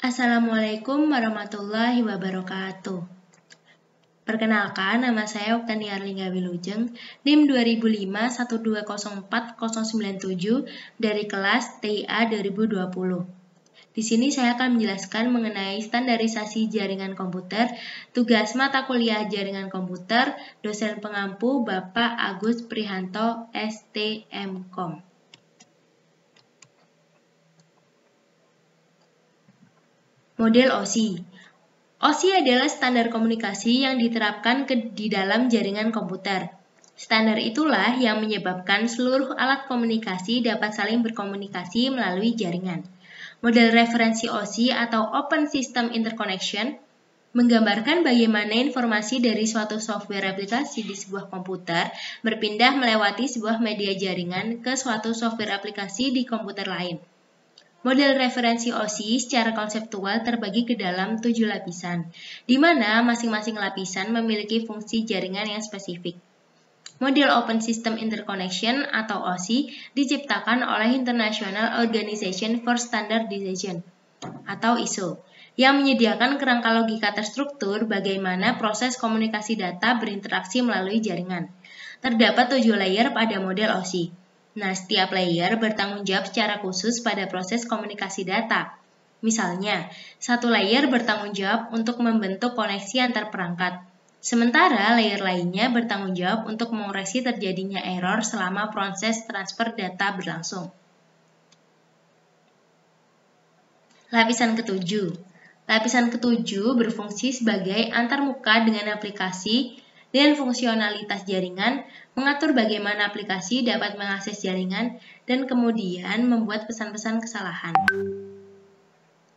Assalamualaikum warahmatullahi wabarakatuh. Perkenalkan, nama saya Oktania Arlinga Wilujeng, NIM 2005-1204097 dari kelas TIA 2020. Di sini saya akan menjelaskan mengenai standarisasi jaringan komputer, tugas mata kuliah jaringan komputer, dosen pengampu Bapak Agus Prihanto, STMKom. Model OSI. OSI adalah standar komunikasi yang diterapkan di dalam jaringan komputer. Standar itulah yang menyebabkan seluruh alat komunikasi dapat saling berkomunikasi melalui jaringan. Model referensi OSI atau Open System Interconnection menggambarkan bagaimana informasi dari suatu software aplikasi di sebuah komputer berpindah melewati sebuah media jaringan ke suatu software aplikasi di komputer lain. Model referensi OSI secara konseptual terbagi ke dalam 7 lapisan, di mana masing-masing lapisan memiliki fungsi jaringan yang spesifik. Model Open System Interconnection atau OSI diciptakan oleh International Organization for Standardization atau ISO, yang menyediakan kerangka logika terstruktur bagaimana proses komunikasi data berinteraksi melalui jaringan. Terdapat 7 layer pada model OSI. Nah, setiap layer bertanggung jawab secara khusus pada proses komunikasi data. Misalnya, satu layer bertanggung jawab untuk membentuk koneksi antar perangkat, sementara layer lainnya bertanggung jawab untuk mengoreksi terjadinya error selama proses transfer data berlangsung. Lapisan ketujuh. Lapisan ketujuh berfungsi sebagai antarmuka dengan aplikasi dan fungsionalitas jaringan, mengatur bagaimana aplikasi dapat mengakses jaringan, dan kemudian membuat pesan-pesan kesalahan.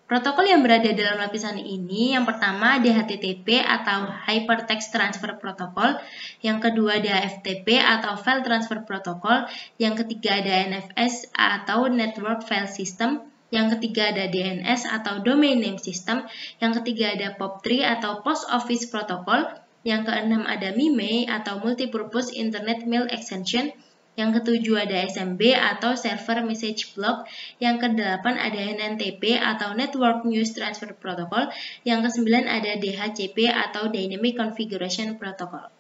Protokol yang berada dalam lapisan ini, yang pertama ada HTTP atau Hypertext Transfer Protocol, yang kedua ada FTP atau File Transfer Protocol, yang ketiga ada NFS atau Network File System, yang ketiga ada DNS atau Domain Name System, yang ketiga ada POP3 atau Post Office Protocol, yang keenam ada MIME atau Multipurpose Internet Mail Extension, yang ketujuh ada SMB atau Server Message Block, yang kedelapan ada NNTP atau Network News Transfer Protocol, yang kesembilan ada DHCP atau Dynamic Configuration Protocol.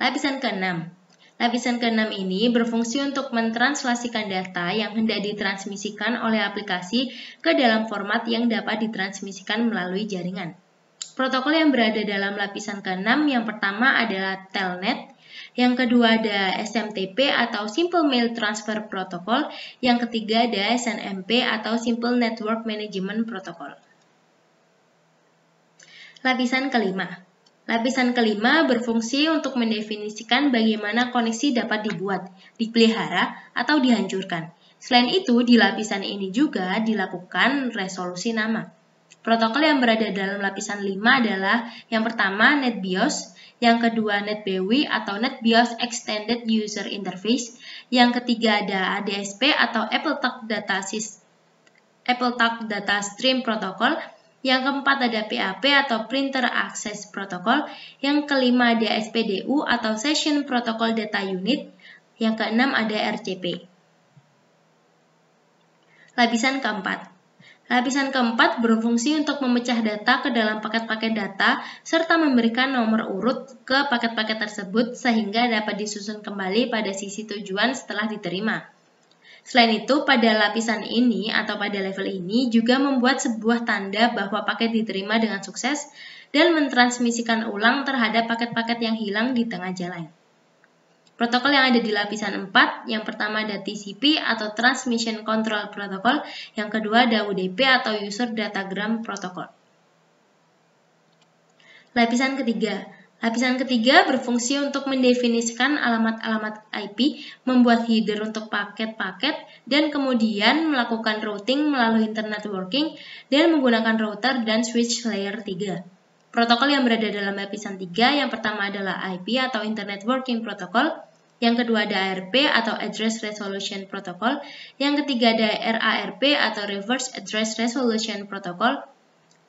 Lapisan keenam. Lapisan keenam ini berfungsi untuk mentranslasikan data yang hendak ditransmisikan oleh aplikasi ke dalam format yang dapat ditransmisikan melalui jaringan. Protokol yang berada dalam lapisan ke-6 yang pertama adalah Telnet, yang kedua ada SMTP atau Simple Mail Transfer Protocol, yang ketiga ada SNMP atau Simple Network Management Protocol. Lapisan kelima. Lapisan kelima berfungsi untuk mendefinisikan bagaimana koneksi dapat dibuat, dipelihara, atau dihancurkan. Selain itu, di lapisan ini juga dilakukan resolusi nama. Protokol yang berada dalam lapisan 5 adalah yang pertama NetBIOS, yang kedua NetBEWI atau NetBIOS Extended User Interface, yang ketiga ada ADSP atau AppleTalk Data Stream Protocol, yang keempat ada PAP atau Printer Access Protocol, yang kelima ada SPDU atau Session Protocol Data Unit, yang keenam ada RCP. Lapisan keempat. Lapisan keempat berfungsi untuk memecah data ke dalam paket-paket data serta memberikan nomor urut ke paket-paket tersebut sehingga dapat disusun kembali pada sisi tujuan setelah diterima. Selain itu, pada lapisan ini atau pada level ini juga membuat sebuah tanda bahwa paket diterima dengan sukses dan mentransmisikan ulang terhadap paket-paket yang hilang di tengah jalan. Protokol yang ada di lapisan 4, yang pertama ada TCP atau Transmission Control Protocol, yang kedua ada UDP atau User Datagram Protocol. Lapisan ketiga. Lapisan ketiga berfungsi untuk mendefinisikan alamat-alamat IP, membuat header untuk paket-paket, dan kemudian melakukan routing melalui internet networking dan menggunakan router dan switch layer 3. Protokol yang berada dalam lapisan 3, yang pertama adalah IP atau Internet Working Protocol, yang kedua ada ARP atau Address Resolution Protocol, yang ketiga ada RARP atau Reverse Address Resolution Protocol,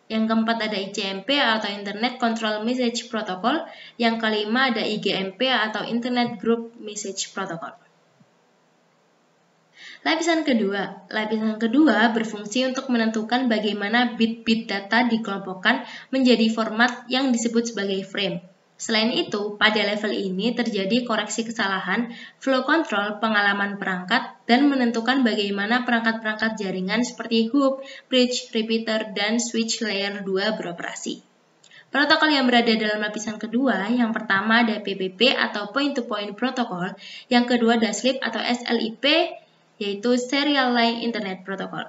yang keempat ada ICMP atau Internet Control Message Protocol, yang kelima ada IGMP atau Internet Group Message Protocol. Lapisan kedua berfungsi untuk menentukan bagaimana bit-bit data dikelompokkan menjadi format yang disebut sebagai frame. Selain itu, pada level ini terjadi koreksi kesalahan, flow control, pengalaman perangkat, dan menentukan bagaimana perangkat-perangkat jaringan seperti hop, bridge, repeater, dan switch layer 2 beroperasi. Protokol yang berada dalam lapisan kedua, yang pertama ada PPP atau Point-to-Point Protocol, yang kedua ada SLIP atau SLIP, yaitu Serial Line Internet Protocol.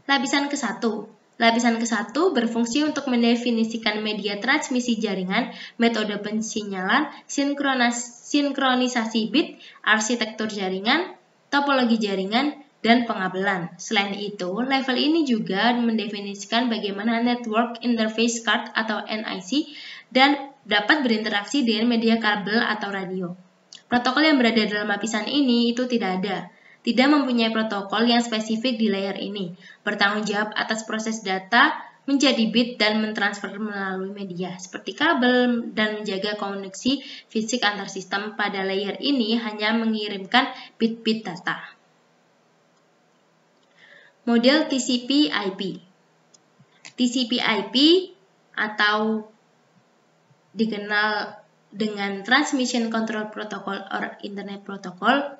Lapisan ke-1 berfungsi untuk mendefinisikan media transmisi jaringan, metode pensinyalan, sinkronisasi bit, arsitektur jaringan, topologi jaringan, dan pengabelan. Selain itu, level ini juga mendefinisikan bagaimana Network Interface Card atau NIC dan dapat berinteraksi dengan media kabel atau radio. Protokol yang berada dalam lapisan ini itu tidak mempunyai protokol yang spesifik di layer ini, bertanggung jawab atas proses data menjadi bit dan mentransfer melalui media, seperti kabel, dan menjaga koneksi fisik antar sistem. Pada layer ini hanya mengirimkan bit-bit data. Model TCP/IP. TCP/IP atau dikenal dengan Transmission Control Protocol or Internet Protocol,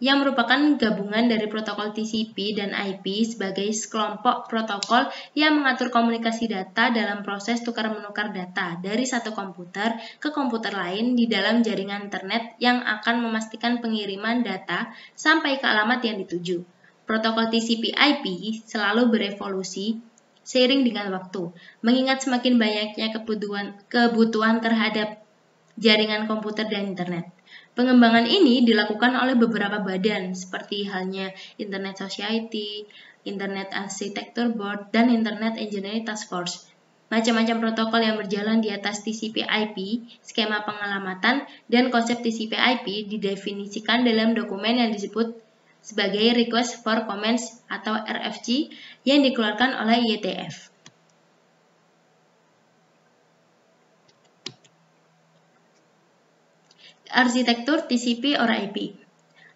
yang merupakan gabungan dari protokol TCP dan IP sebagai sekelompok protokol yang mengatur komunikasi data dalam proses tukar-menukar data dari satu komputer ke komputer lain di dalam jaringan internet yang akan memastikan pengiriman data sampai ke alamat yang dituju. Protokol TCP/IP selalu berevolusi seiring dengan waktu, mengingat semakin banyaknya kebutuhan terhadap jaringan komputer dan internet. Pengembangan ini dilakukan oleh beberapa badan, seperti halnya Internet Society, Internet Architecture Board, dan Internet Engineering Task Force. Macam-macam protokol yang berjalan di atas TCP/IP, skema pengalamatan, dan konsep TCP/IP didefinisikan dalam dokumen yang disebut sebagai Request for Comments atau RFC yang dikeluarkan oleh IETF. Arsitektur TCP or IP.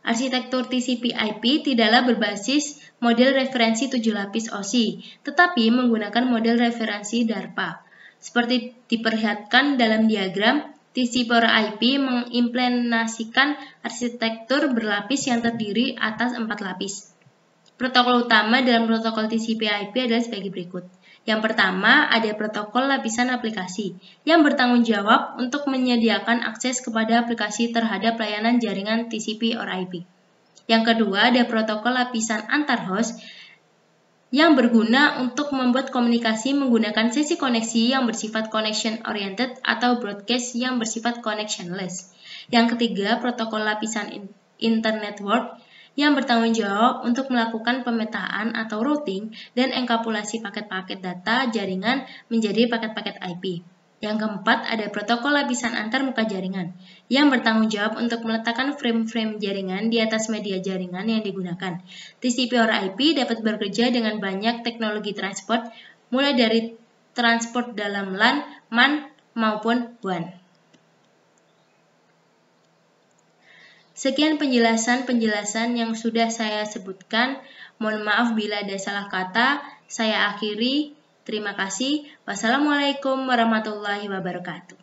Arsitektur TCP/IP tidaklah berbasis model referensi 7 lapis OSI, tetapi menggunakan model referensi DARPA. Seperti diperlihatkan dalam diagram, TCP or IP mengimplementasikan arsitektur berlapis yang terdiri atas 4 lapis. Protokol utama dalam protokol TCP/IP adalah sebagai berikut. Yang pertama, ada protokol lapisan aplikasi yang bertanggung jawab untuk menyediakan akses kepada aplikasi terhadap layanan jaringan TCP or IP. Yang kedua, ada protokol lapisan antar host yang berguna untuk membuat komunikasi menggunakan sesi koneksi yang bersifat connection oriented atau broadcast yang bersifat connectionless. Yang ketiga, protokol lapisan internetwork yang bertanggung jawab untuk melakukan pemetaan atau routing dan enkapsulasi paket-paket data jaringan menjadi paket-paket IP. Yang keempat, ada protokol lapisan antar muka jaringan yang bertanggung jawab untuk meletakkan frame-frame jaringan di atas media jaringan yang digunakan. TCP or IP dapat bekerja dengan banyak teknologi transport, mulai dari transport dalam LAN, MAN, maupun WAN. Sekian penjelasan yang sudah saya sebutkan. Mohon maaf bila ada salah kata. Saya akhiri. Terima kasih. Wassalamualaikum warahmatullahi wabarakatuh.